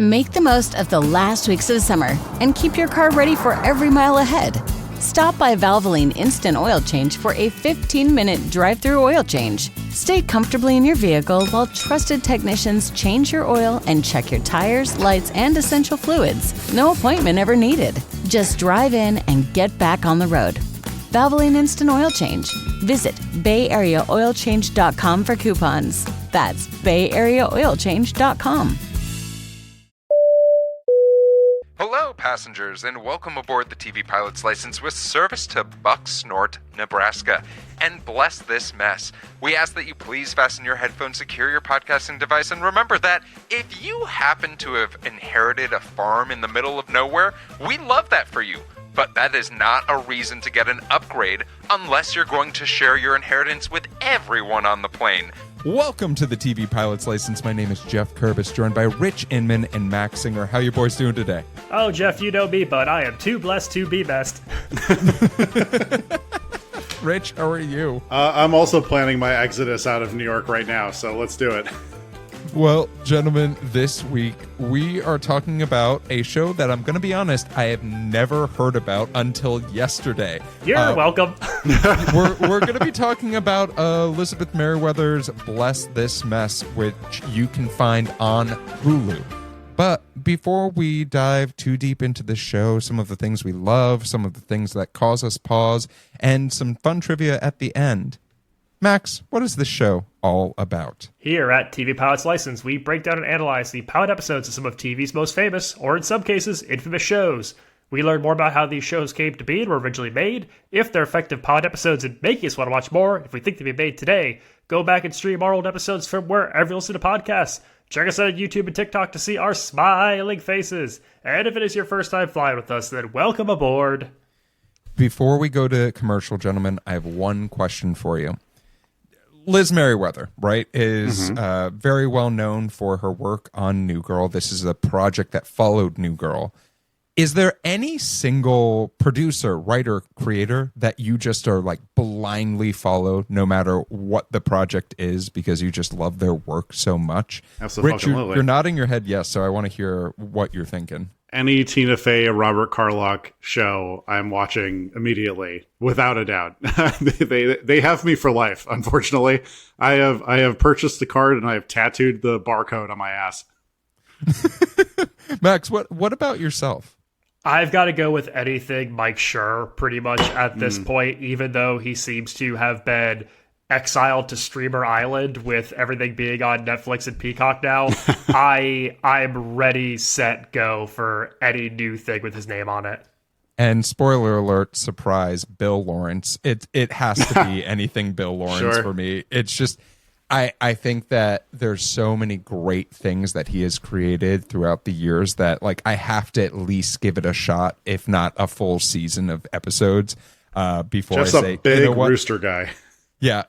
Make the most of the last weeks of summer and keep your car ready for every mile ahead. Stop by Valvoline Instant Oil Change for a 15-minute drive-through oil change. Stay comfortably in your vehicle while trusted technicians change your oil and check your tires, lights, and essential fluids. No appointment ever needed. Just drive in and get back on the road. Valvoline Instant Oil Change. Visit BayAreaOilChange.com for coupons. That's BayAreaOilChange.com. Hello, passengers, and welcome aboard the TV Pilot's License with service to Bucksnort, Nebraska. And bless this mess. We ask that you please fasten your headphones, secure your podcasting device, and remember that if you happen to have inherited a farm in the middle of nowhere, we love that for you. But that is not a reason to get an upgrade unless you're going to share your inheritance with everyone on the plane. Welcome to the TV Pilot's License. My name is Geoff Kerbis, joined by Rich Inman and Max Singer. How you boys doing today? Oh, Jeff, you know me, but I am too blessed to be best. Rich, how are you? I'm also planning my exodus out of New York right now, so let's do it. Well, gentlemen, this week we are talking about a show that I'm going to be honest, I have never heard about until yesterday. You're welcome. we're going to be talking about Liz Meriweather's Bless This Mess, which you can find on Hulu. But before we dive too deep into the show, some of the things we love, some of the things that cause us pause, and some fun trivia at the end. Max, what is this show all about? Here at TV Pilot's License, we break down and analyze the pilot episodes of some of TV's most famous, or in some cases, infamous shows. We learn more about how these shows came to be and were originally made, if they're effective pilot episodes and make us want to watch more, if we think they'd be made today. Go back and stream our old episodes from wherever you listen to podcasts. Check us out on YouTube and TikTok to see our smiling faces. And if it is your first time flying with us, then welcome aboard. Before we go to commercial, gentlemen, I have one question for you. Liz Meriweather, right, is very well known for her work on New Girl. This is a project that followed New Girl. Is there any single producer, writer, creator that you just are like blindly follow no matter what the project is because you just love their work so much? Absolutely. Rich, you're nodding your head yes, so I want to hear what you're thinking. Any Tina Fey or Robert Carlock show I'm watching immediately, without a doubt. they have me for life, unfortunately. I have purchased the card and I have tattooed the barcode on my ass. Max, what about yourself? I've got to go with anything Mike Schur pretty much at this point, even though he seems to have been exiled to Streamer Island with everything being on Netflix and Peacock now. I'm ready, set, go for any new thing with his name on it. And spoiler alert, surprise, Bill Lawrence. It has to be anything Bill Lawrence for me. It's just I think that there's so many great things that he has created throughout the years that like I have to at least give it a shot, if not a full season of episodes before Jeff's I say, a big you know what? rooster guy. Yeah,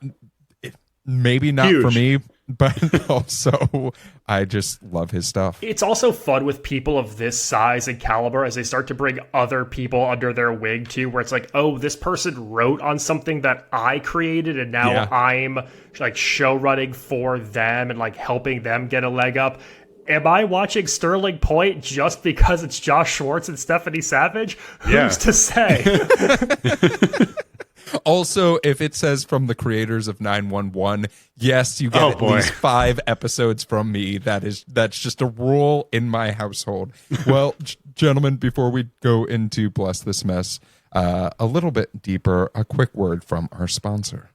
maybe not Huge. for me, but also I just love his stuff. It's also fun with people of this size and caliber as they start to bring other people under their wing too, where it's like, oh, this person wrote on something that I created and now I'm like show running for them and like helping them get a leg up. Am I watching Sterling Point just because it's Josh Schwartz and Stephanie Savage? Who's to say? Also, if it says from the creators of 911, yes, you get at least 5 episodes from me. That's just a rule in my household. Well, gentlemen, before we go into Bless This Mess, a little bit deeper, a quick word from our sponsor.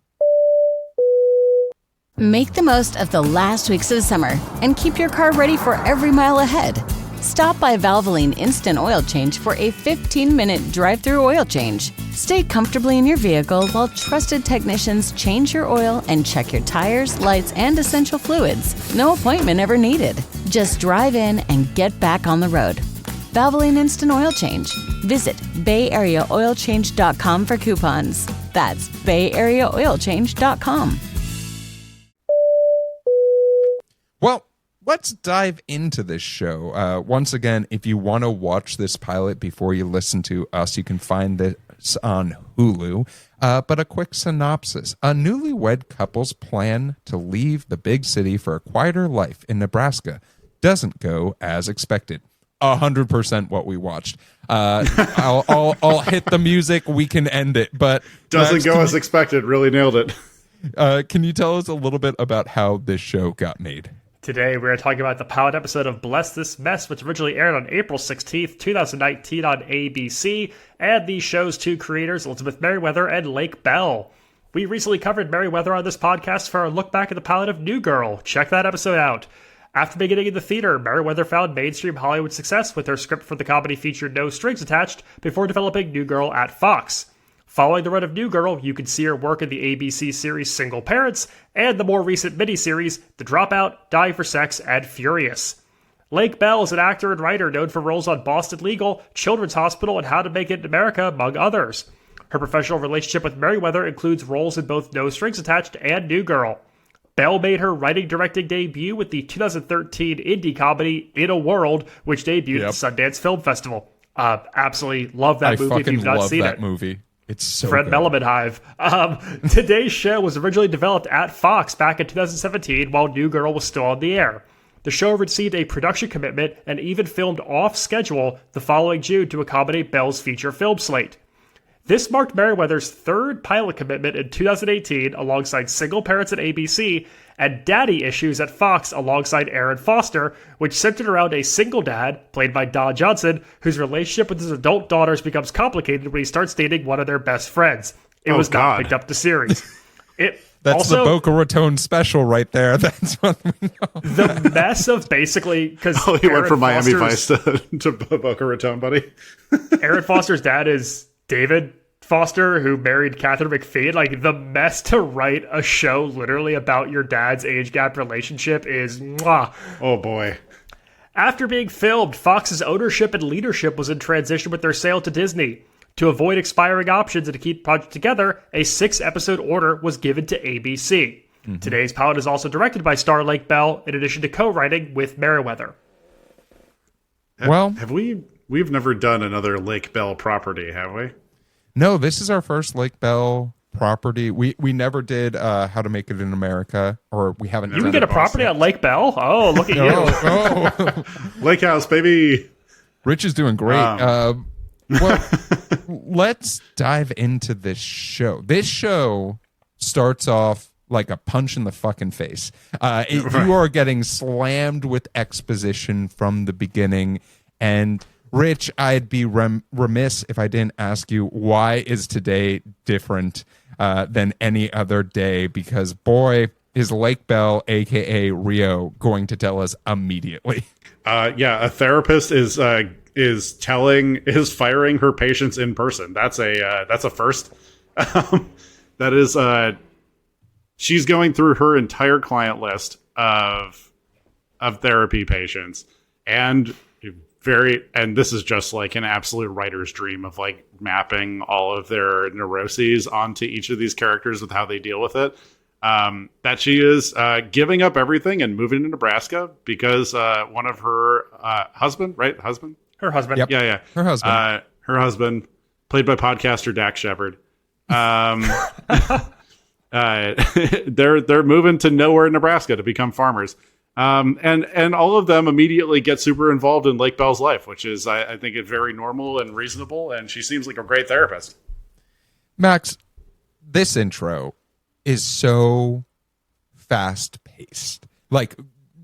Make the most of the last weeks of summer and keep your car ready for every mile ahead. Stop by Valvoline Instant Oil Change for a 15-minute drive-through oil change. Stay comfortably in your vehicle while trusted technicians change your oil and check your tires, lights, and essential fluids. No appointment ever needed. Just drive in and get back on the road. Valvoline Instant Oil Change. Visit BayAreaOilChange.com for coupons. That's BayAreaOilChange.com. Well, let's dive into this show. Once again, if you want to watch this pilot before you listen to us, you can find this on Hulu. But a quick synopsis. A newlywed couple's plan to leave the big city for a quieter life in Nebraska doesn't go as expected. 100% what we watched. I'll hit the music. We can end it, but doesn't go as expected. Really nailed it. Can you tell us a little bit about how this show got made? Today, we're talking about the pilot episode of Bless This Mess, which originally aired on April 16th, 2019 on ABC, and the show's two creators, Liz Meriweather and Lake Bell. We recently covered Meriweather on this podcast for a look back at the pilot of New Girl. Check that episode out. After beginning in the theater, Meriweather found mainstream Hollywood success with her script for the comedy feature No Strings Attached before developing New Girl at Fox. Following the run of New Girl, you can see her work in the ABC series Single Parents and the more recent miniseries The Dropout, Dying for Sex, and Furious. Lake Bell is an actor and writer known for roles on Boston Legal, Children's Hospital, and How to Make It in America, among others. Her professional relationship with Meriweather includes roles in both No Strings Attached and New Girl. Bell made her writing-directing debut with the 2013 indie comedy In a World, which debuted at the Sundance Film Festival. Absolutely love that movie if you've not seen it. I fucking love that movie. It's so Fred good. Melliman Hive. Today's show was originally developed at Fox back in 2017 while New Girl was still on the air. The show received a production commitment and even filmed off schedule the following June to accommodate Bell's feature film slate. This marked Meriweather's third pilot commitment in 2018 alongside Single Parents at ABC and Daddy Issues at Fox alongside Aaron Foster, which centered around a single dad, played by Don Johnson, whose relationship with his adult daughters becomes complicated when he starts dating one of their best friends. It was not picked up the series. That's also, the Boca Raton special right there. That's what we know. The mess of basically... because he went from Miami Vice to Boca Raton, buddy. Aaron Foster's dad is David Foster, who married Catherine McPhee. Like, the mess to write a show literally about your dad's age gap relationship is mwah. Oh boy. After being filmed, Fox's ownership and leadership was in transition with their sale to Disney. To avoid expiring options and to keep the project together, a 6-episode order was given to ABC. Mm-hmm. Today's pilot is also directed by star Lake Bell, in addition to co-writing with Meriweather. Well, we've never done another Lake Bell property, have we? No, this is our first Lake Bell property. We never did How to Make It in America, or we haven't. You can get a property on Lake Bell? Oh, look at you. Oh. Lake House, baby. Rich is doing great. Well, let's dive into this show. This show starts off like a punch in the fucking face. You are getting slammed with exposition from the beginning. And Rich, I'd be remiss if I didn't ask you, why is today different than any other day? Because boy, is Lake Bell, a.k.a. Rio, going to tell us immediately. A therapist is firing her patients in person. That's a first. That is, she's going through her entire client list of therapy patients, and this is just like an absolute writer's dream of like mapping all of their neuroses onto each of these characters with how they deal with it. That she is giving up everything and moving to Nebraska because one of her husband. Her husband. Yep. Yeah. Her husband. Her husband, played by podcaster Dak Shepard. They're moving to nowhere, Nebraska, to become farmers. And all of them immediately get super involved in Lake Bell's life, which is, I think, it's very normal and reasonable. And she seems like a great therapist. Max, this intro is so fast paced. Like,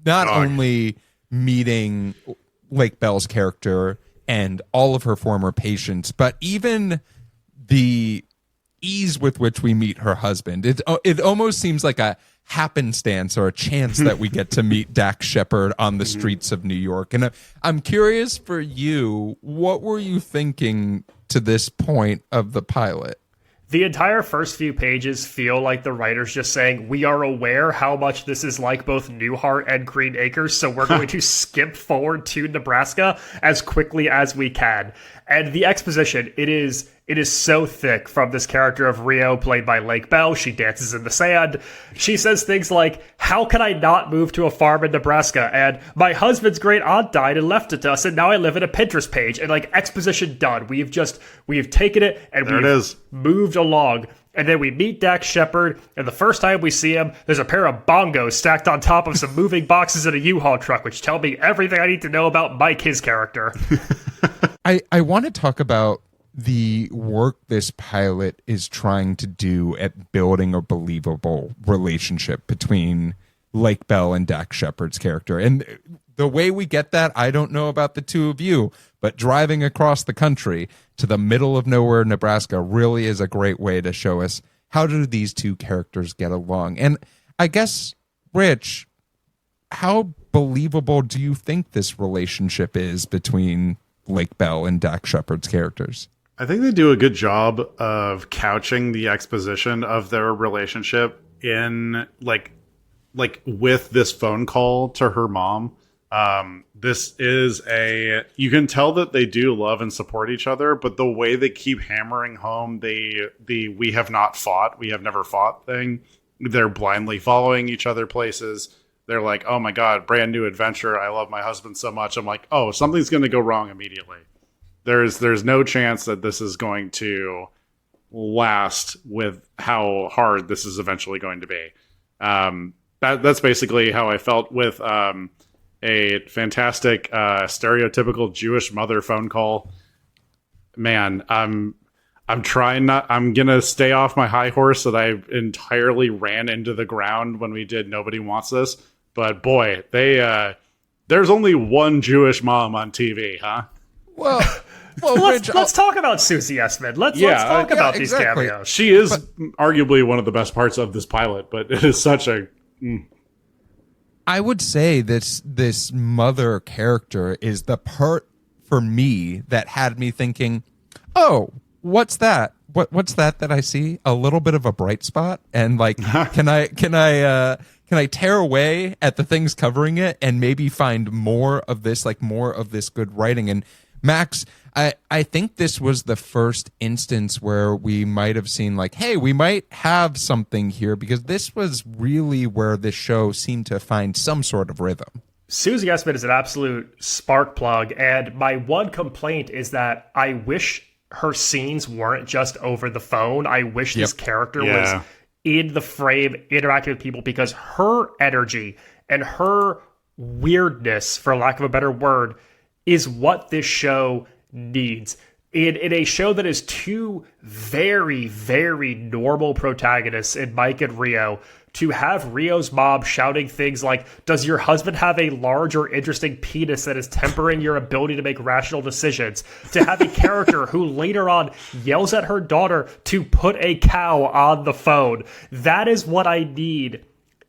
not only meeting Lake Bell's character and all of her former patients, but even the ease with which we meet her husband. It almost seems like a happenstance or a chance that we get to meet Dak Shepard on the streets of New York. And I'm curious for you, what were you thinking to this point of the pilot? The entire first few pages feel like the writer's just saying, we are aware how much this is like both Newhart and Green Acres, so we're going to skip forward to Nebraska as quickly as we can. And the exposition, it is so thick from this character of Rio, played by Lake Bell. She dances in the sand. She says things like, how can I not move to a farm in Nebraska? And my husband's great aunt died and left it to us, and now I live in a Pinterest page. And like, exposition done. We've taken it and we've moved along. And then we meet Dax Shepard, and the first time we see him, there's a pair of bongos stacked on top of some moving boxes in a U-Haul truck, which tell me everything I need to know about Mike, his character. I want to talk about the work this pilot is trying to do at building a believable relationship between Lake Bell and Dax Shepard's character. And the way we get that, I don't know about the two of you, but driving across the country to the middle of nowhere, Nebraska, really is a great way to show us how do these two characters get along. And I guess, Rich, how believable do you think this relationship is between Lake Bell and Dax Shepard's characters? I think they do a good job of couching the exposition of their relationship in like with this phone call to her mom. This is you can tell that they do love and support each other, but the way they keep hammering home the we have never fought thing, they're blindly following each other places. They're like, oh my God, brand new adventure. I love my husband so much. I'm like, oh, something's going to go wrong immediately. There's no chance that this is going to last with how hard this is eventually going to be. That's basically how I felt with a fantastic stereotypical Jewish mother phone call. Man, I'm gonna stay off my high horse that I entirely ran into the ground when we did Nobody Wants This. But boy, there's only one Jewish mom on TV, huh? Well, let's talk about Susie Essman. Let's talk about these cameos. She is arguably one of the best parts of this pilot, but it is such a. I would say this mother character is the part for me that had me thinking, oh, what's that? What's that I see? A little bit of a bright spot, and like, can I tear away at the things covering it and maybe find more of this good writing? And Max, I think this was the first instance where we might have seen like, hey, we might have something here, because this was really where this show seemed to find some sort of rhythm. Susie Essman is an absolute spark plug, and my one complaint is that I wish her scenes weren't just over the phone. I wish this character was in the frame, interacting with people, because her energy and her weirdness, for lack of a better word, is what this show needs. In a show that is two very, very normal protagonists in Mike and Rio, to have Rio's mom shouting things like, does your husband have a large or interesting penis that is tempering your ability to make rational decisions? To have a character who later on yells at her daughter to put a cow on the phone. That is what I need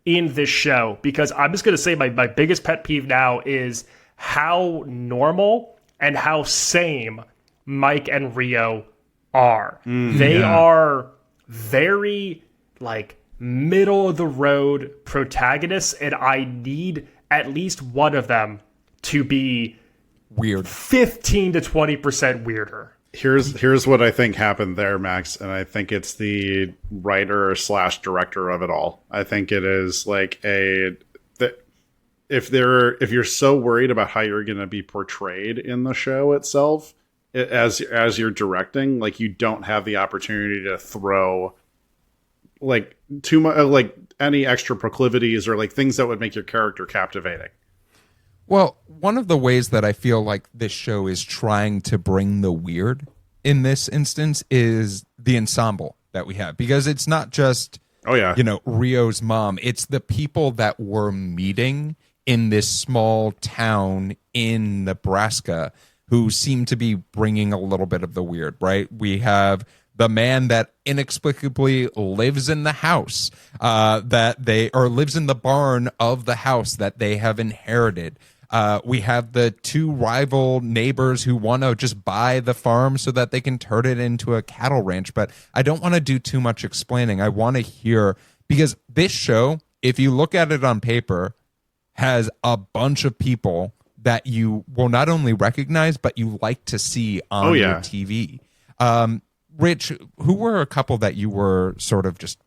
in this show, because I'm just going to say my biggest pet peeve now is how normal and how same Mike and Rio are. They are very like middle of the road protagonists, and I need at least one of them to be weird, 15 to 20% weirder. Here's what I think happened there, Max, and I think it's the writer / director of it all. I think it is like if you're so worried about how you're going to be portrayed in the show itself, as you're directing, like, you don't have the opportunity to throw like too much, like any extra proclivities or like things that would make your character captivating. Well, one of the ways that I feel like this show is trying to bring the weird in this instance is the ensemble that we have, because it's not just, Rio's mom. It's the people that we're meeting in this small town in Nebraska who seem to be bringing a little bit of the weird, right? We have the man that inexplicably lives in the house lives in the barn of the house that they have inherited. We have the two rival neighbors who want to just buy the farm so that they can turn it into a cattle ranch. But I don't want to do too much explaining. I want to hear, because this show, if you look at it on paper, has a bunch of people that you will not only recognize, but you like to see on your TV. Rich, who were a couple that you were sort of just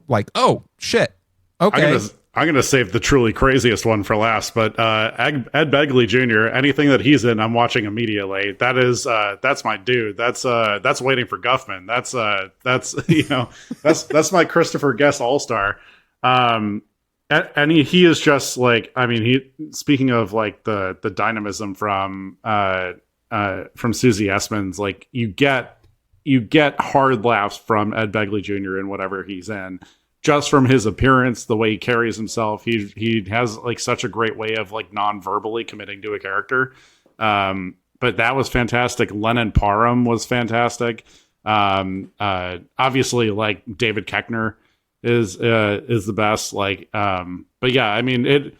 like, oh, shit, okay. I'm going to save the truly craziest one for last, but Ed Begley Jr., anything that he's in, I'm watching immediately. That's my dude. That's Waiting for Guffman. That's my Christopher Guest All-Star. And he is just like, I mean, speaking of like the dynamism from Susie Essman's, like you get hard laughs from Ed Begley Jr. in whatever he's in. Just from his appearance, the way he carries himself, he has like such a great way of like non-verbally committing to a character. But that was fantastic. Lennon Parham was fantastic. Obviously, like David Koechner is the best. Like, but yeah, I mean,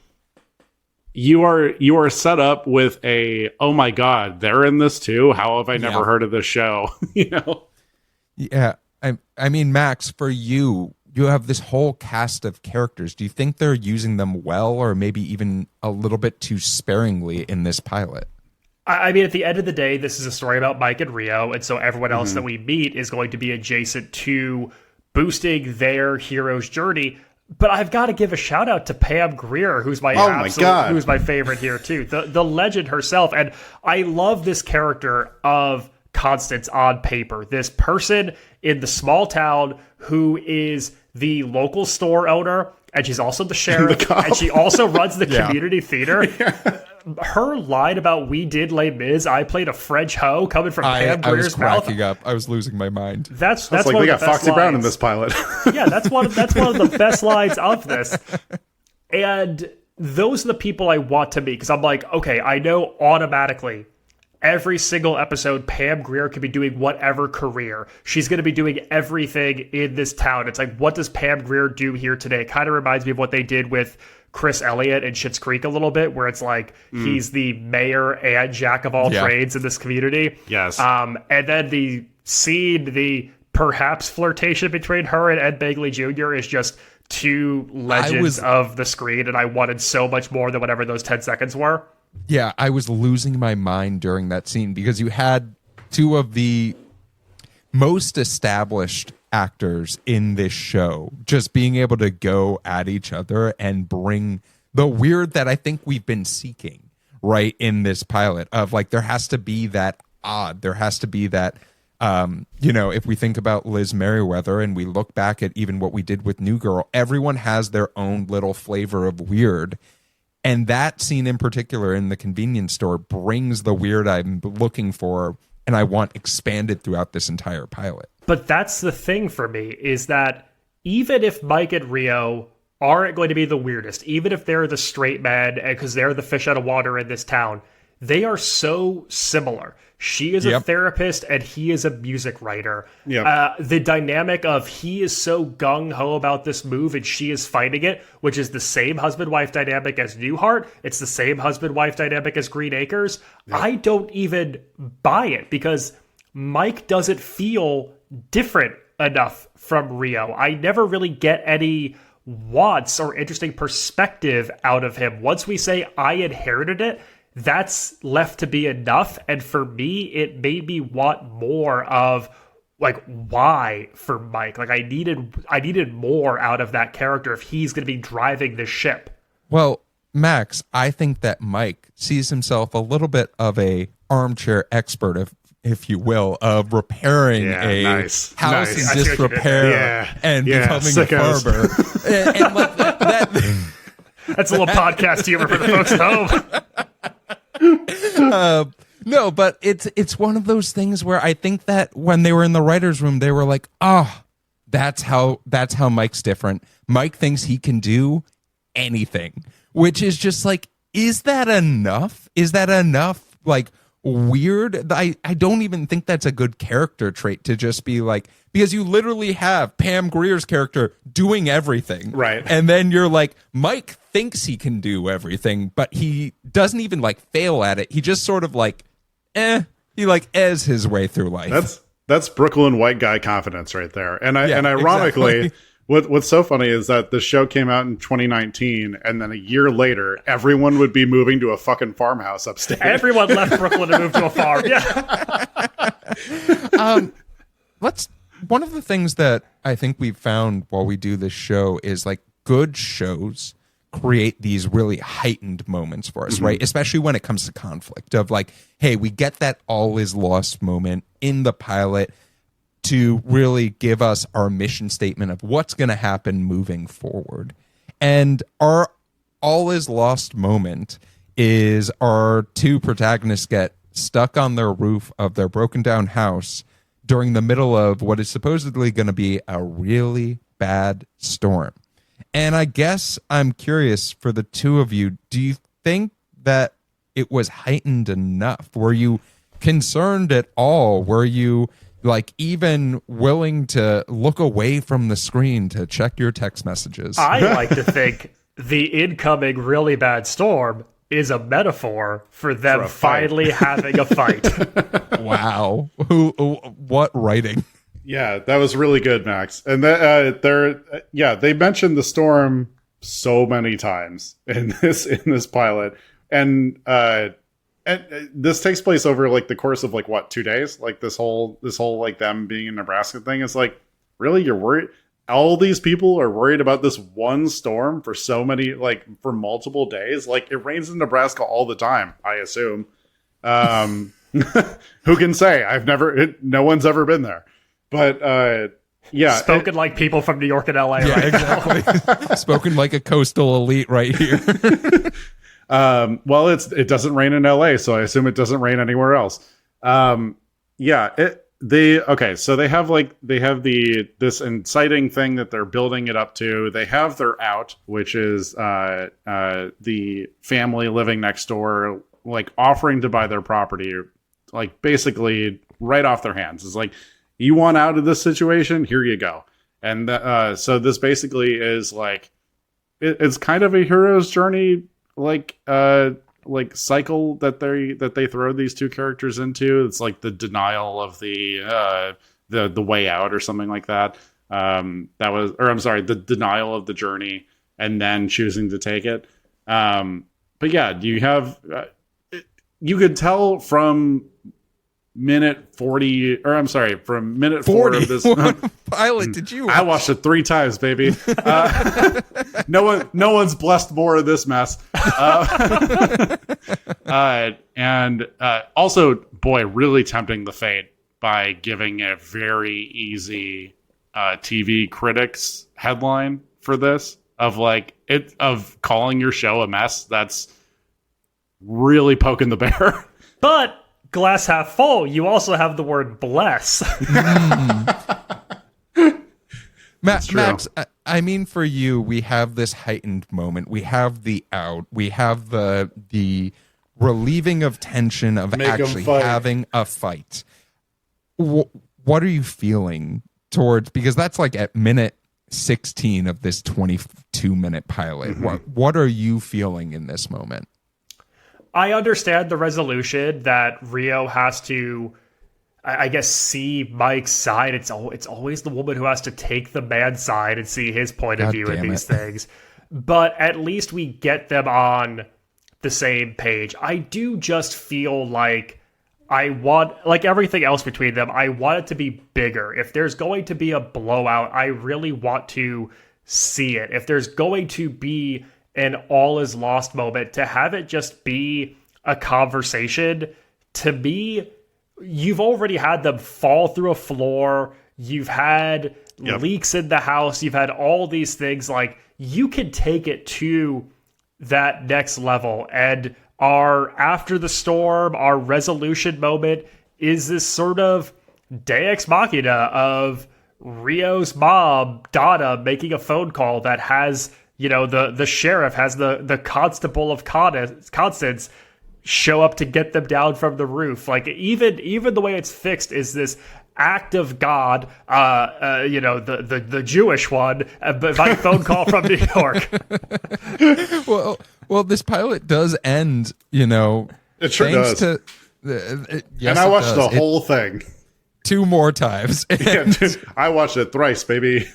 you are set up with oh my God, they're in this too. How have I never heard of this show? You know? Yeah, I mean, Max, for you have this whole cast of characters. Do you think they're using them well, or maybe even a little bit too sparingly in this pilot? I mean, at the end of the day, this is a story about Mike and Rio, and so everyone else that we meet is going to be adjacent to boosting their hero's journey. But I've got to give a shout out to Pam Grier, who's my who's my favorite here too, the legend herself. And I love this character of Constance on paper, this person in the small town who is the local store owner, and she's also the sheriff, and she also runs the community theater. Her line about "we did Les Mis, I played a French hoe" coming from Pam Grier's mouth. I was cracking up. I was losing my mind. That's like one we of got the best Foxy lines. Brown in this pilot. Yeah, that's one of the best lines of this. And those are the people I want to meet, because I'm like, okay, I know automatically every single episode Pam Grier could be doing whatever career. She's going to be doing everything in this town. It's like, what does Pam Grier do here today? It kind of reminds me of what they did with Chris Elliott in Schitt's Creek a little bit, where it's like he's the mayor and jack of all trades in this community. Yes. And then the perhaps flirtation between her and Ed Begley Jr. is just two legends of the screen, and I wanted so much more than whatever those 10 seconds were. Yeah, I was losing my mind during that scene because you had two of the most established actors in this show just being able to go at each other and bring the weird that I think we've been seeking, right, in this pilot of like, there has to be that odd, there has to be that, if we think about Liz Meriweather and we look back at even what we did with New Girl, everyone has their own little flavor of weird. And that scene in particular in the convenience store brings the weird I'm looking for, and I want expanded throughout this entire pilot. But that's the thing for me, is that even if Mike and Rio aren't going to be the weirdest, even if they're the straight men, because they're the fish out of water in this town, they are so similar. She is a therapist and he is a music writer. The dynamic of he is so gung-ho about this move and she is fighting it, which is the same husband-wife dynamic as Newhart. It's the same husband-wife dynamic as Green Acres. I don't even buy it because Mike doesn't feel different enough from Rio. I never really get any wants or interesting perspective out of him. Once we say I inherited it, that's left to be enough. And for me, it made me want more of like why for Mike. Like I needed more out of that character if he's going to be driving this ship. Well, Max, I think that Mike sees himself a little bit of a armchair expert, if you will, of repairing a house in disrepair and becoming a barber. and like that that's a little podcast humor for the folks at home. No, but it's one of those things where I think that when they were in the writer's room, they were like, oh, that's how Mike's different. Mike thinks he can do anything, which is just like, is that enough? Is that enough? Like, weird? I don't even think that's a good character trait to just be like, because you literally have Pam Grier's character doing everything. Right. And then you're like, Mike thinks he can do everything, but he doesn't even like fail at it. He just sort of like, he like ehs his way through life. That's Brooklyn white guy confidence right there. And ironically, exactly. What's so funny is that the show came out in 2019, and then a year later, everyone would be moving to a fucking farmhouse upstate. Everyone left Brooklyn to move to a farm. Yeah. One of the things that I think we've found while we do this show is like good shows create these really heightened moments for us, right? Especially when it comes to conflict of like, hey, we get that all is lost moment in the pilot to really give us our mission statement of what's going to happen moving forward. And our all is lost moment is our two protagonists get stuck on their roof of their broken down house during the middle of what is supposedly going to be a really bad storm. And I guess I'm curious for the two of you, do you think that it was heightened enough? Were you concerned at all? Were you like even willing to look away from the screen to check your text messages? I like to think the incoming really bad storm is a metaphor for them finally having a fight. Wow. What writing? Yeah, that was really good, Max. And they mentioned the storm so many times in this pilot, and this takes place over like the course of like what, 2 days? Like this whole like them being in Nebraska thing. It's like, really, you're worried? All these people are worried about this one storm for so many, like for multiple days. Like it rains in Nebraska all the time, I assume. Who can say? No one's ever been there. But yeah, spoken like people from New York and LA. Yeah, exactly. Spoken like a coastal elite right here. Well, it doesn't rain in LA, so I assume it doesn't rain anywhere else. So they have this inciting thing that they're building it up to. They have their out, which is the family living next door, like offering to buy their property, like basically right off their hands. It's like, you want out of this situation? Here you go. And so this basically is like, it's kind of a hero's journey, like cycle that they throw these two characters into. It's like the denial of the way out or something like that. The denial of the journey and then choosing to take it. But yeah, you could tell from minute 40, from minute 4 of this pilot. Did you watch? I watched it 3 times, baby. No one's blessed more of this mess. And also, boy, really tempting the fate by giving a very easy TV critics headline for this of calling your show a mess. That's really poking the bear. But glass half full, you also have the word bless. Max, I mean, for you, we have this heightened moment. We have the out. We have the relieving of tension of actually having a fight. What are you feeling towards? Because that's like at minute 16 of this 22-minute pilot. What are you feeling in this moment? I understand the resolution that Rio has to, I guess, see Mike's side. It's always the woman who has to take the man's side and see his point of view in these things. But at least we get them on the same page. I do just feel like I want, like everything else between them, I want it to be bigger. If there's going to be a blowout, I really want to see it. If there's going to be an all is lost moment, to have it just be a conversation, to me, you've already had them fall through a floor, you've had leaks in the house, you've had all these things. Like, you can take it to that next level, and our after the storm, our resolution moment is this sort of deus machina of Rio's mom, Donna, making a phone call that has, you know, the sheriff has the constable of Constance show up to get them down from the roof. Like, even the way it's fixed is this act of God, the Jewish one, by phone call from New York. Well, this pilot does end, it sure does. And I watched the whole thing 2 more times. I watched it thrice, baby.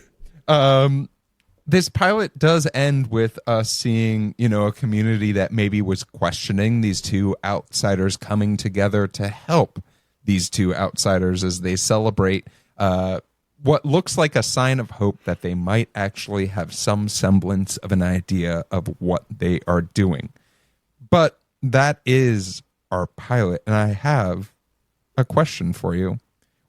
This pilot does end with us seeing, a community that maybe was questioning these two outsiders coming together to help these two outsiders as they celebrate what looks like a sign of hope that they might actually have some semblance of an idea of what they are doing. But that is our pilot, and I have a question for you.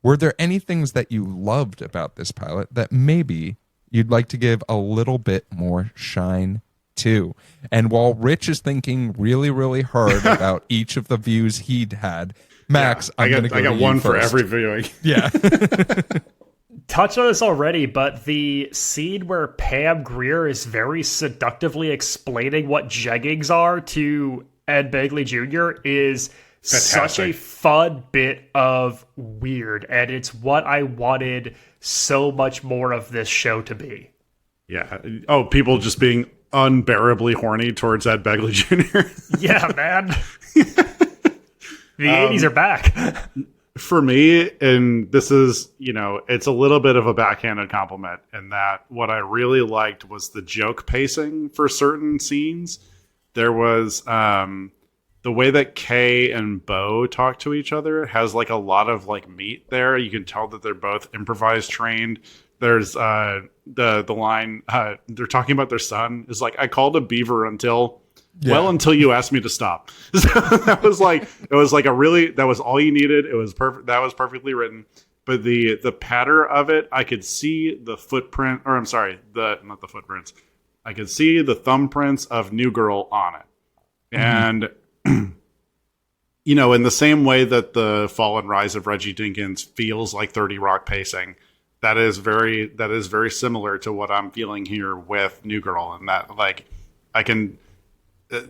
Were there any things that you loved about this pilot that maybe you'd like to give a little bit more shine to? And while Rich is thinking really, really hard about each of the views he'd had, Max, I got one for every viewing. Yeah. Touched on this already, but the scene where Pam Grier is very seductively explaining what jeggings are to Ed Begley Jr. is such a fun bit of weird, and it's what I wanted so much more of this show to be. Yeah. Oh, people just being unbearably horny towards Ed Begley Jr. Yeah, man. The 80s are back. For me, and this is, it's a little bit of a backhanded compliment in that what I really liked was the joke pacing for certain scenes. There was the way that Kay and Bo talk to each other has like a lot of like meat there. You can tell that they're both improvised trained. There's the line they're talking about their son is like, I called a beaver until you asked me to stop. So that was all you needed. It was perfect. That was perfectly written. But the patter of it, I could see the footprint, or I'm sorry, not the footprints. I could see the thumbprints of New Girl on it. And in the same way that the Fall and Rise of Reggie Dinkins feels like 30 Rock pacing, that is very similar to what I'm feeling here with New Girl, and that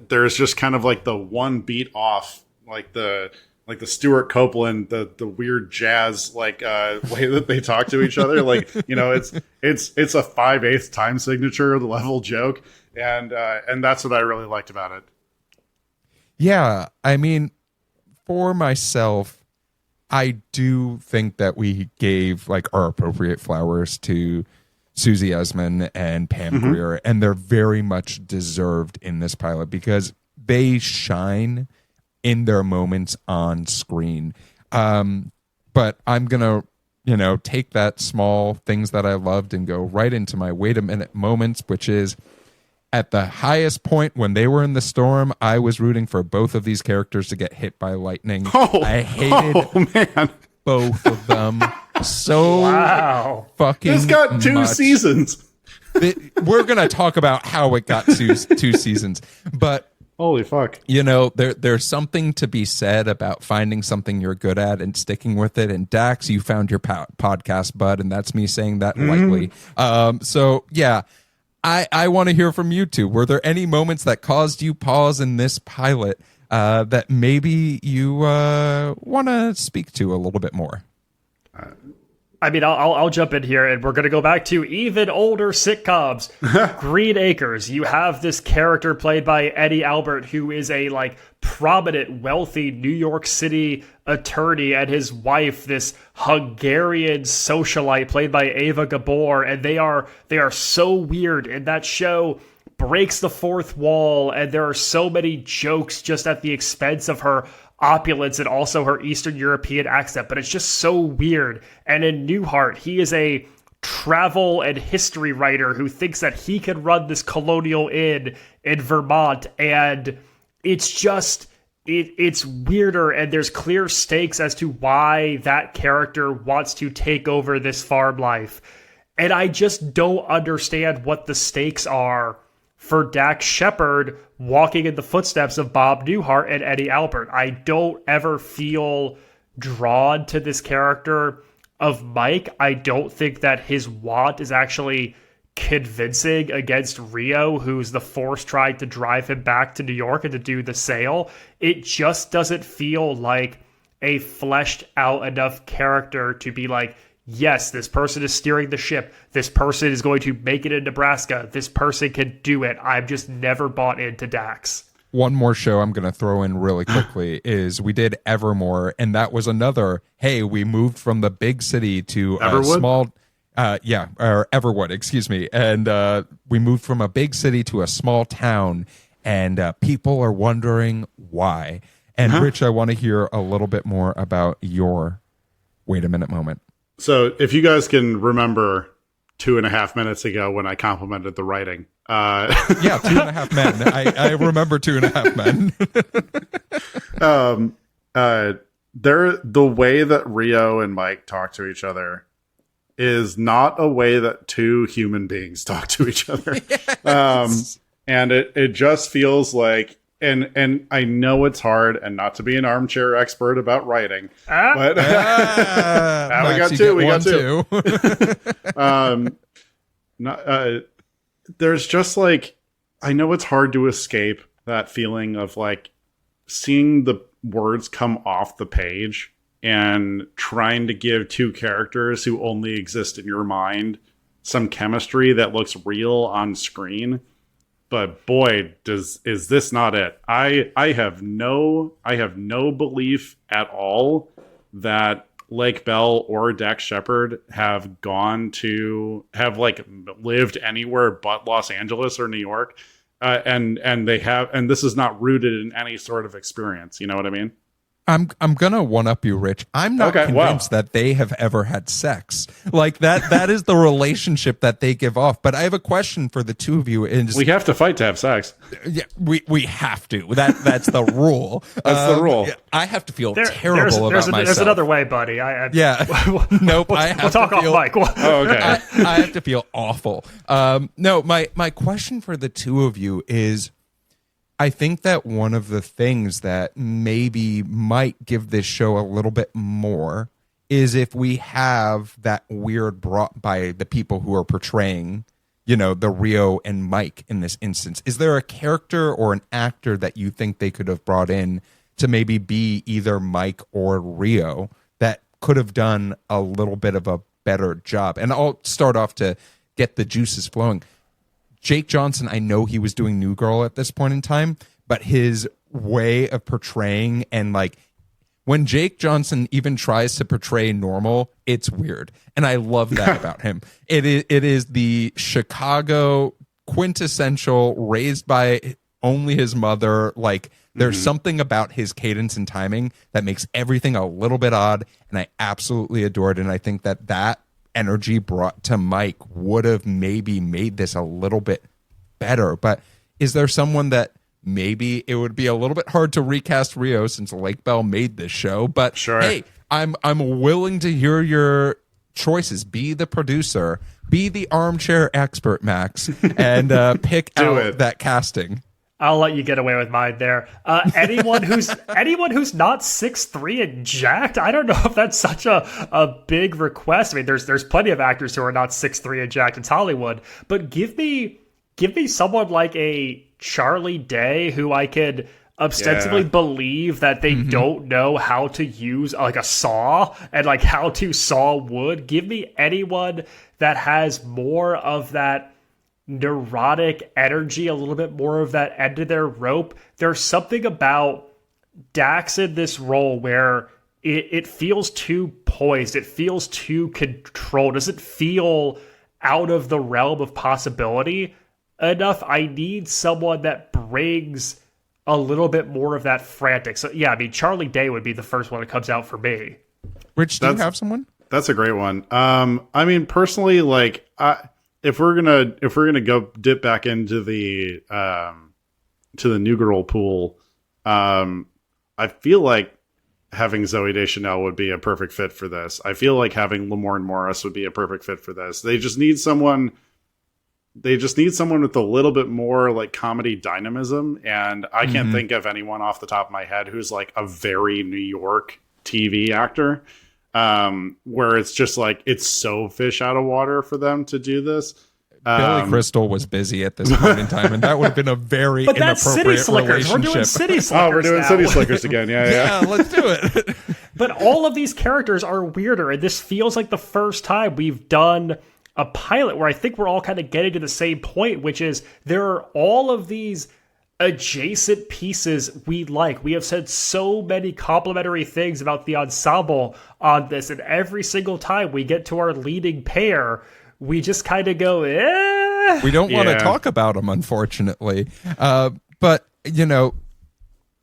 there's just kind of like the one beat off, like the Stuart Copeland, the weird jazz way that they talk to each other. Like, it's a 5/8 time signature level joke, and that's what I really liked about it. Yeah, I mean, for myself, I do think that we gave like our appropriate flowers to Susie Essman and Pam Grier, and they're very much deserved in this pilot because they shine in their moments on screen. But I'm gonna, take that small things that I loved and go right into my wait a minute moments, which is at the highest point when they were in the storm, I was rooting for both of these characters to get hit by lightning. I hated both of them so fucking This got 2 much. seasons. We're going to talk about how it got 2 seasons. But holy fuck. There's something to be said about finding something you're good at and sticking with it. And Dax, you found your podcast, bud, and that's me saying that lightly. So, yeah. I want to hear from you two. Were there any moments that caused you pause in this pilot that maybe you want to speak to a little bit more? I mean, I'll jump in here, and we're going to go back to even older sitcoms. Green Acres. You have this character played by Eddie Albert, who is a prominent, wealthy New York City attorney, and his wife, this Hungarian socialite played by Ava Gabor, and they are so weird. And that show breaks the fourth wall, and there are so many jokes just at the expense of her opulence and also her Eastern European accent, but it's just so weird. And in Newhart, he is a travel and history writer who thinks that he can run this colonial inn in Vermont, and it's just it's weirder, and there's clear stakes as to why that character wants to take over this farm life. And I just don't understand what the stakes are for Dax Shepard walking in the footsteps of Bob Newhart and Eddie Albert. I don't ever feel drawn to this character of Mike. I don't think that his want is actually convincing against Rio, who's the force trying to drive him back to New York and to do the sale. It just doesn't feel like a fleshed out enough character to be like, yes, this person is steering the ship. This person is going to make it in Nebraska. This person can do it. I've just never bought into Dax. One more show I'm going to throw in really quickly is we did Evermore, and that was another, hey, we moved from the big city to a small... or Everwood, excuse me. And we moved from a big city to a small town, and people are wondering why. And Rich, I want to hear a little bit more about your wait a minute moment. So if you guys can remember 2.5 minutes ago when I complimented the writing. Yeah, 2.5 Men. I remember 2.5 Men. The way that Rio and Mike talk to each other is not a way that two human beings talk to each other. Yes. And it just feels like, and I know it's hard, and not to be an armchair expert about writing, but Max, we got two. There's just like, I know it's hard to escape that feeling of like seeing the words come off the page and trying to give two characters who only exist in your mind some chemistry that looks real on screen. But boy, is this not it? I have no belief at all that Lake Bell or Dax Shepard have like lived anywhere but Los Angeles or New York, and this is not rooted in any sort of experience. You know what I mean? I'm gonna one up you, Rich. I'm not convinced that they have ever had sex. Like that is the relationship that they give off. But I have a question for the two of you. We have to fight to have sex. Yeah, we have to. That's the rule. That's the rule. I have to feel terrible about myself. There's another way, buddy. Nope. We'll talk off mic. Oh, okay. I have to feel awful. No, my question for the two of you is, I think that one of the things that maybe might give this show a little bit more is if we have that weird brought by the people who are portraying, the Rio and Mike in this instance. Is there a character or an actor that you think they could have brought in to maybe be either Mike or Rio that could have done a little bit of a better job? And I'll start off to get the juices flowing. Jake Johnson, I know he was doing New Girl at this point in time, but his way of portraying, and like when Jake Johnson even tries to portray normal, it's weird. And I love that about him. It is the Chicago quintessential, raised by only his mother. Like there's something about his cadence and timing that makes everything a little bit odd. And I absolutely adore it. And I think that energy brought to Mike would have maybe made this a little bit better. But is there someone that maybe it would be a little bit hard to recast Rio since Lake Bell made this show? But sure. Hey, I'm willing to hear your choices. Be the producer, be the armchair expert, Max, and pick out that casting. I'll let you get away with mine there. Anyone who's not 6'3" and jacked, I don't know if that's such a big request. I mean, there's plenty of actors who are not 6'3" and jacked. It's Hollywood, but give me someone like a Charlie Day who I could ostensibly believe that they don't know how to use like a saw and like how to saw wood. Give me anyone that has more of that neurotic energy, a little bit more of that end of their rope. There's something about Dax in this role where it feels too poised. It feels too controlled. It doesn't feel out of the realm of possibility enough. I need someone that brings a little bit more of that frantic. So yeah, I mean, Charlie Day would be the first one that comes out for me. Rich, do you have someone? That's a great one. I mean, personally, like, if we're gonna go dip back into the New Girl pool, I feel like having Zooey Deschanel would be a perfect fit for this. I feel like having Lamorne Morris would be a perfect fit for this. They just need someone with a little bit more like comedy dynamism, and I can't think of anyone off the top of my head who's like a very New York TV actor. Where it's just like it's so fish out of water for them to do this. Billy Crystal was busy at this point in time, and that would have been a very inappropriate relationship. We're doing City Slickers. We're doing City Slickers again. Yeah, let's do it. But all of these characters are weirder, and this feels like the first time we've done a pilot where I think we're all kind of getting to the same point, which is there are all of these adjacent pieces we like. We have said so many complimentary things about the ensemble on this, and every single time we get to our leading pair, we just kind of go, eh. We don't want to talk about them, unfortunately. But,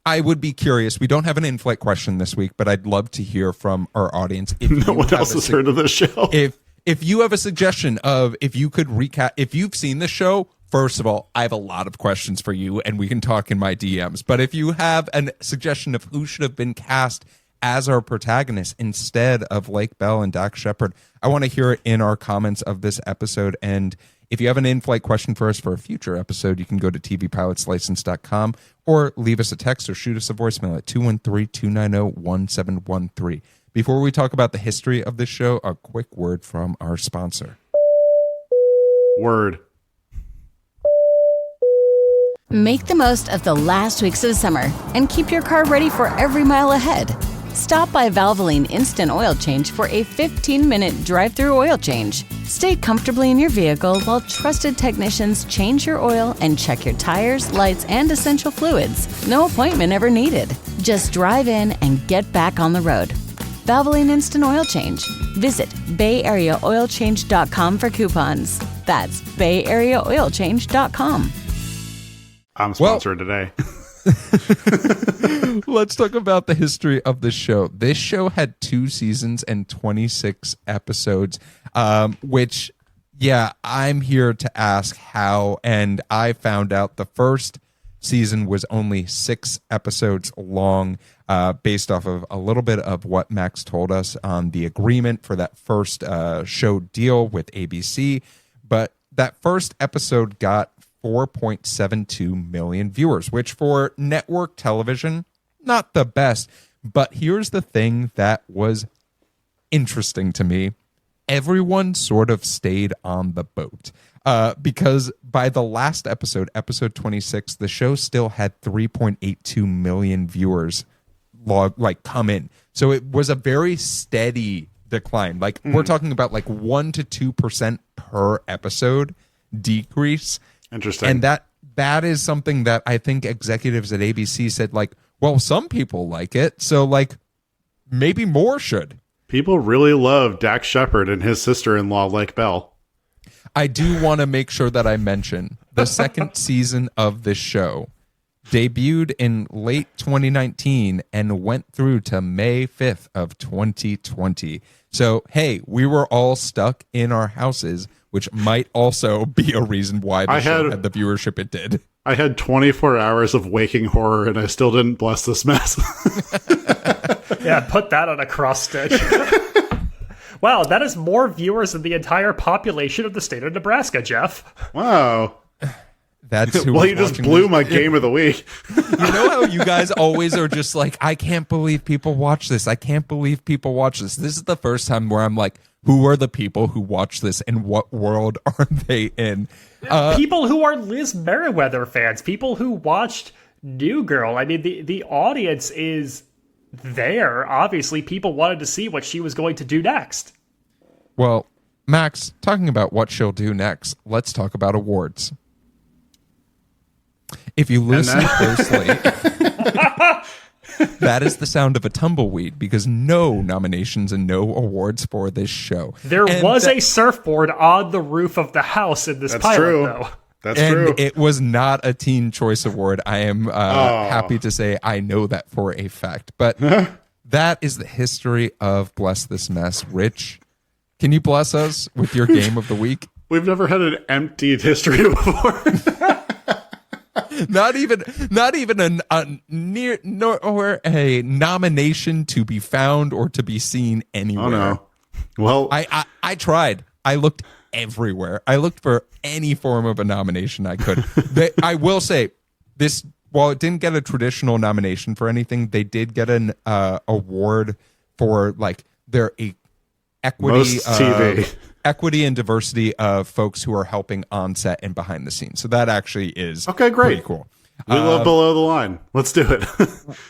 I would be curious. We don't have an in-flight question this week, but I'd love to hear from our audience. If no one else has heard of this show. If you have a suggestion of if you could recap, if you've seen the show, first of all, I have a lot of questions for you, and we can talk in my DMs. But if you have a suggestion of who should have been cast as our protagonist instead of Lake Bell and Dax Shepard, I want to hear it in our comments of this episode. And if you have an in-flight question for us for a future episode, you can go to tvpilotslicense.com or leave us a text or shoot us a voicemail at 213-290-1713. Before we talk about the history of this show, a quick word from our sponsor. Word. Make the most of the last weeks of summer and keep your car ready for every mile ahead. Stop by Valvoline Instant Oil Change for a 15-minute drive-through oil change. Stay comfortably in your vehicle while trusted technicians change your oil and check your tires, lights, and essential fluids. No appointment ever needed. Just drive in and get back on the road. Valvoline Instant Oil Change. Visit BayAreaOilChange.com for coupons. That's BayAreaOilChange.com. I'm sponsored today. Let's talk about the history of the show. This show had 2 seasons and 26 episodes, which, I'm here to ask how. And I found out the first season was only 6 episodes long, based off of a little bit of what Max told us on the agreement for that first show deal with ABC. But that first episode got 4.72 million viewers, which for network television, not the best. But here's the thing that was interesting to me. Everyone sort of stayed on the boat because by the last episode, episode 26, the show still had 3.82 million viewers come in. So it was a very steady decline. We're talking about 1 to 2% per episode decrease. Interesting. And that is something that I think executives at ABC said, well, some people like it, so maybe more should. People really love Dax Shepard and his sister-in-law, Lake Bell. I do want to make sure that I mention the second season of this show debuted in late 2019 and went through to May 5th of 2020. So, hey, we were all stuck in our houses, which might also be a reason why the show had the viewership it did. I had 24 hours of waking horror, and I still didn't bless this mess. Yeah, put that on a cross stitch. Wow, that is more viewers than the entire population of the state of Nebraska, Geoff. Wow. That's who well, you just blew my game of the week. You know how you guys always are just I can't believe people watch this. I can't believe people watch this. This is the first time where I'm who are the people who watch this and what world are they in? People who are Liz Meriweather fans, people who watched New Girl. I mean, the audience is there. Obviously, people wanted to see what she was going to do next. Well, Max, talking about what she'll do next, let's talk about awards. If you listen closely, that is the sound of a tumbleweed because no nominations and no awards for this show. There was a surfboard on the roof of the house in this pilot, true. though. That's true. It was not a Teen Choice Award. I am happy to say I know that for a fact. But that is the history of Bless This Mess. Rich, can you bless us with your game of the week? We've never had an emptied history before. Not even a nomination to be found or to be seen anywhere. Oh no! Well, I tried. I looked everywhere. I looked for any form of a nomination I could. I will say this: while it didn't get a traditional nomination for anything, they did get an award for their equity. Most TV. Equity and diversity of folks who are helping on set and behind the scenes. So that actually is great. Pretty cool. We love Below the Line. Let's do it.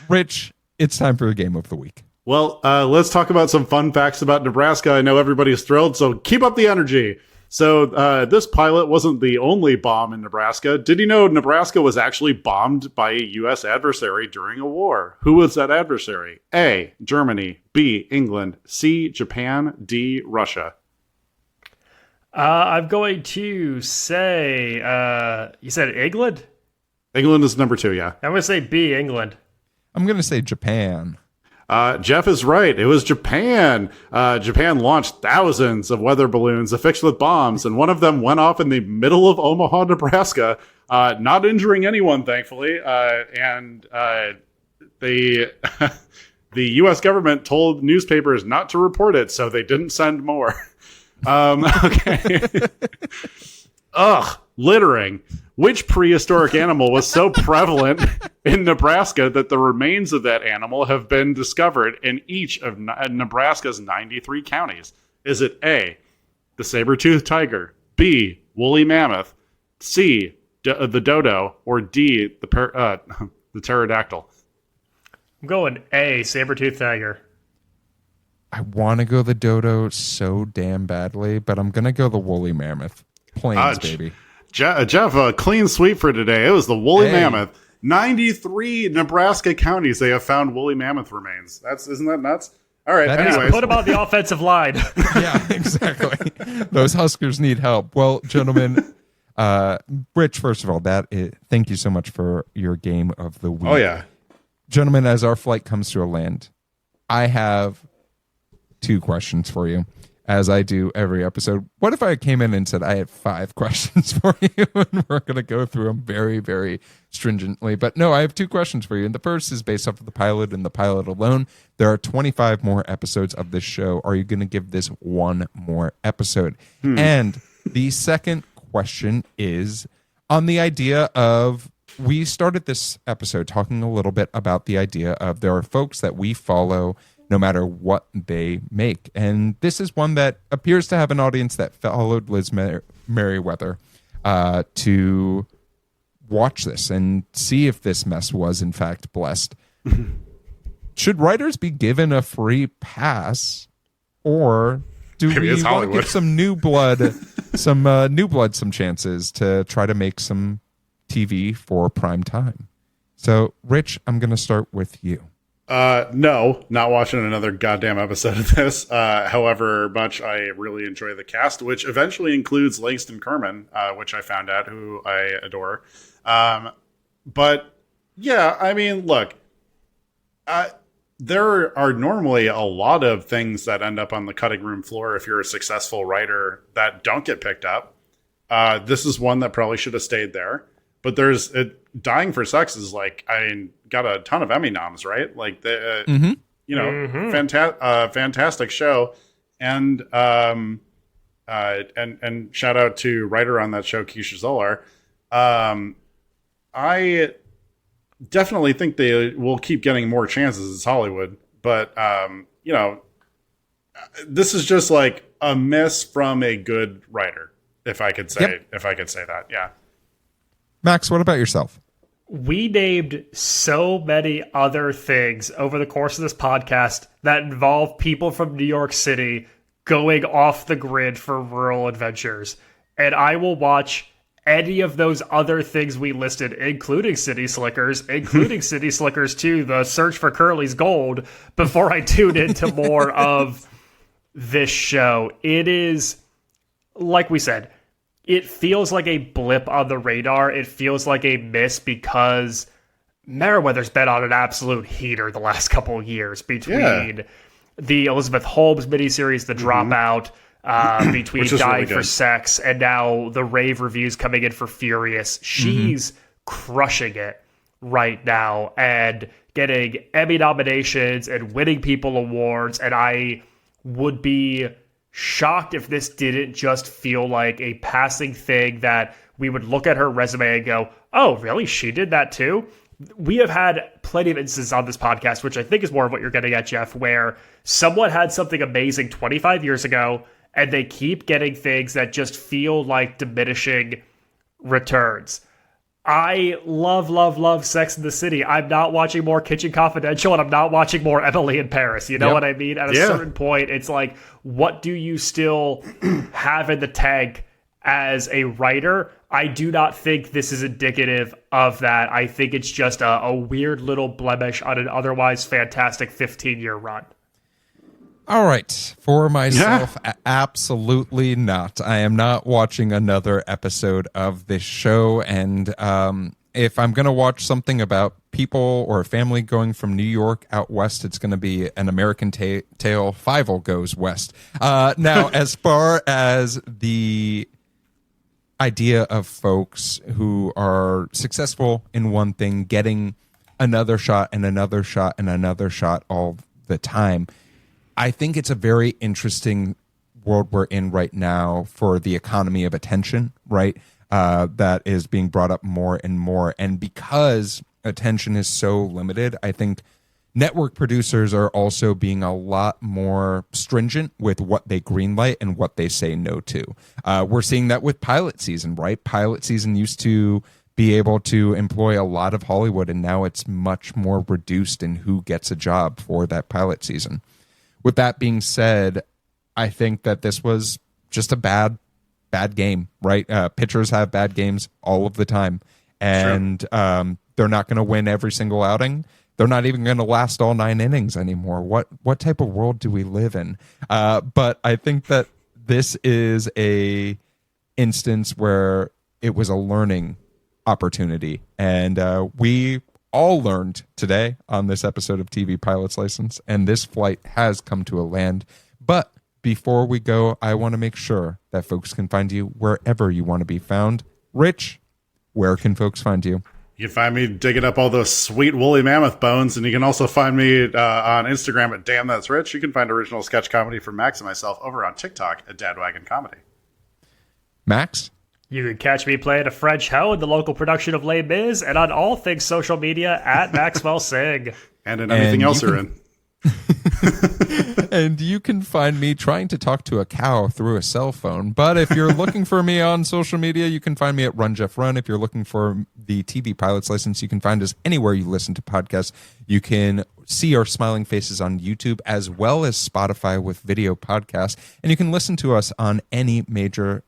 Rich, it's time for the game of the week. Well, let's talk about some fun facts about Nebraska. I know everybody's thrilled, so keep up the energy. So this pilot wasn't the only bomb in Nebraska. Did you know Nebraska was actually bombed by a U.S. adversary during a war? Who was that adversary? A, Germany. B, England. C, Japan. D, Russia. I'm going to say, you said England? England is number 2, yeah. I'm going to say B, England. I'm going to say Japan. Geoff is right. It was Japan. Japan launched thousands of weather balloons affixed with bombs, and one of them went off in the middle of Omaha, Nebraska, not injuring anyone, thankfully. And the U.S. government told newspapers not to report it, so they didn't send more. Okay. Ugh, littering. Which prehistoric animal was so prevalent in Nebraska that the remains of that animal have been discovered in each of Nebraska's 93 counties? Is it A, the saber-toothed tiger, B, woolly mammoth, C, the dodo, or D, the pterodactyl? I'm going A, saber-toothed tiger. I want to go the dodo so damn badly, but I'm going to go the woolly mammoth. Plains, baby. Geoff, a clean sweep for today. It was the woolly mammoth. 93 Nebraska counties they have found woolly mammoth remains. Isn't that nuts? All right. Anyways, put them on the offensive line. Yeah, exactly. Those Huskers need help. Well, gentlemen, Rich, first of all, thank you so much for your game of the week. Oh yeah, gentlemen. As our flight comes to a land, I have 2 questions for you. As I do every episode. What if I came in and said I have 5 questions for you and we're going to go through them very, very stringently? But no, I have 2 questions for you. And the first is based off of the pilot and the pilot alone. There are 25 more episodes of this show. Are you going to give this 1 more episode? And the second question is on the idea of, we started this episode talking a little bit about the idea of there are folks that we follow no matter what they make. And this is one that appears to have an audience that followed Liz Meriweather to watch this and see if this mess was in fact blessed. Should writers be given a free pass, or do we want to give some new blood some chances to try to make some TV for prime time? So, Rich, I'm going to start with you. No, not watching another goddamn episode of this. However much I really enjoy the cast, which eventually includes Langston Kerman, which I found out, who I adore. But yeah, I mean, look, there are normally a lot of things that end up on the cutting room floor if you're a successful writer that don't get picked up. This is one that probably should have stayed there. But Dying for Sex is got a ton of Emmy noms, right? Like fantastic show, and shout out to writer on that show, Keisha Zolar. I definitely think they will keep getting more chances. It's Hollywood, but this is just like a miss from a good writer, if I could say that. Yeah. Max, what about yourself? We named so many other things over the course of this podcast that involve people from New York City going off the grid for rural adventures. And I will watch any of those other things we listed, including City Slickers, including City Slickers 2, the search for Curly's gold, before I tune into more of this show. It is, like we said, it feels like a blip on the radar. It feels like a miss because Meriwether's been on an absolute heater the last couple of years between the Elizabeth Holmes miniseries, The Dropout, between Dying for Sex, and now the rave reviews coming in for Furious. She's crushing it right now and getting Emmy nominations and winning people awards. And I would be shocked if this didn't just feel like a passing thing that we would look at her resume and go, oh, really? She did that too? We have had plenty of instances on this podcast, which I think is more of what you're getting at, Geoff, where someone had something amazing 25 years ago and they keep getting things that just feel like diminishing returns. I love Sex in the City. I'm not watching more Kitchen Confidential, and I'm not watching more Emily in Paris. You know what I mean? At a certain point, it's like, what do you still have in the tank as a writer? I do not think this is indicative of that. I think it's just a weird little blemish on an otherwise fantastic 15-year run. All right. For myself, absolutely not. I am not watching another episode of this show. And if I'm going to watch something about people or a family going from New York out west, it's going to be an American Tale, Fievel Goes West. Now, as far as the idea of folks who are successful in one thing, getting another shot and another shot and another shot all the time, I think it's a very interesting world we're in right now for the economy of attention, right? That is being brought up more and more. And because attention is so limited, I think network producers are also being a lot more stringent with what they greenlight and what they say no to. We're seeing that with pilot season, right? Pilot season used to be able to employ a lot of Hollywood, and now it's much more reduced in who gets a job for that pilot season. With that being said, I think that this was just a bad game, right? Pitchers have bad games all of the time, and they're not going to win every single outing. They're not even going to last all 9 innings anymore. What type of world do we live in? But I think that this is a instance where it was a learning opportunity, and we all learned today on this episode of TV Pilot's License, and this flight has come to a land. But before we go, I want to make sure that folks can find you wherever you want to be found. Rich, where can folks find you? You can find me digging up all those sweet woolly mammoth bones, and you can also find me on Instagram at Damn That's Rich. You can find original sketch comedy from Max and myself over on TikTok at Dadwagon Comedy. Max? You can catch me playing a French hoe in the local production of Les Mis, and on all things social media at Maxwell Sig. And in anything else you're in. And you can find me trying to talk to a cow through a cell phone. But if you're looking for me on social media, you can find me at Run Jeff Run. If you're looking for the TV Pilot's License, you can find us anywhere you listen to podcasts. You can see our smiling faces on YouTube as well as Spotify with video podcasts. And you can listen to us on any major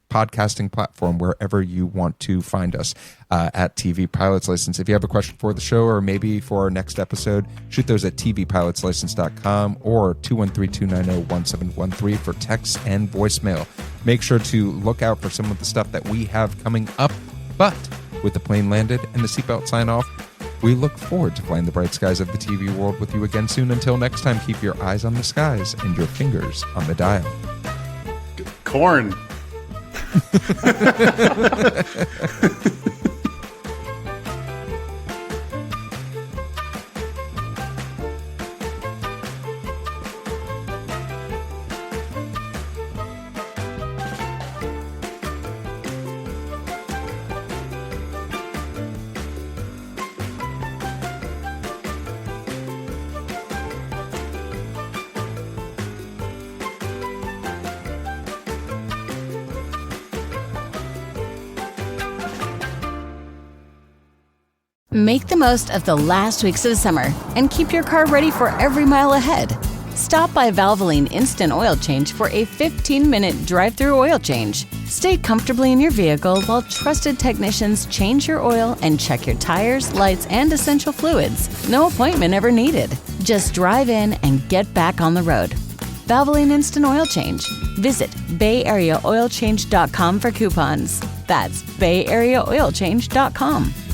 podcasting platform wherever you want to find us at TV Pilot's License. If you have a question for the show or maybe for our next episode, shoot those at tvpilotslicense.com or 213-290-1713 for text and voicemail. Make sure to look out for some of the stuff that we have coming up. But with the plane landed and the seatbelt sign off, we look forward to flying the bright skies of the TV world with you again soon. Until next time, keep your eyes on the skies and your fingers on the dial. Corn. Make the most of the last weeks of summer and keep your car ready for every mile ahead. Stop by Valvoline Instant Oil Change for a 15-minute drive-through oil change. Stay comfortably in your vehicle while trusted technicians change your oil and check your tires, lights, and essential fluids. No appointment ever needed. Just drive in and get back on the road. Valvoline Instant Oil Change. Visit BayAreaOilChange.com for coupons. That's BayAreaOilChange.com.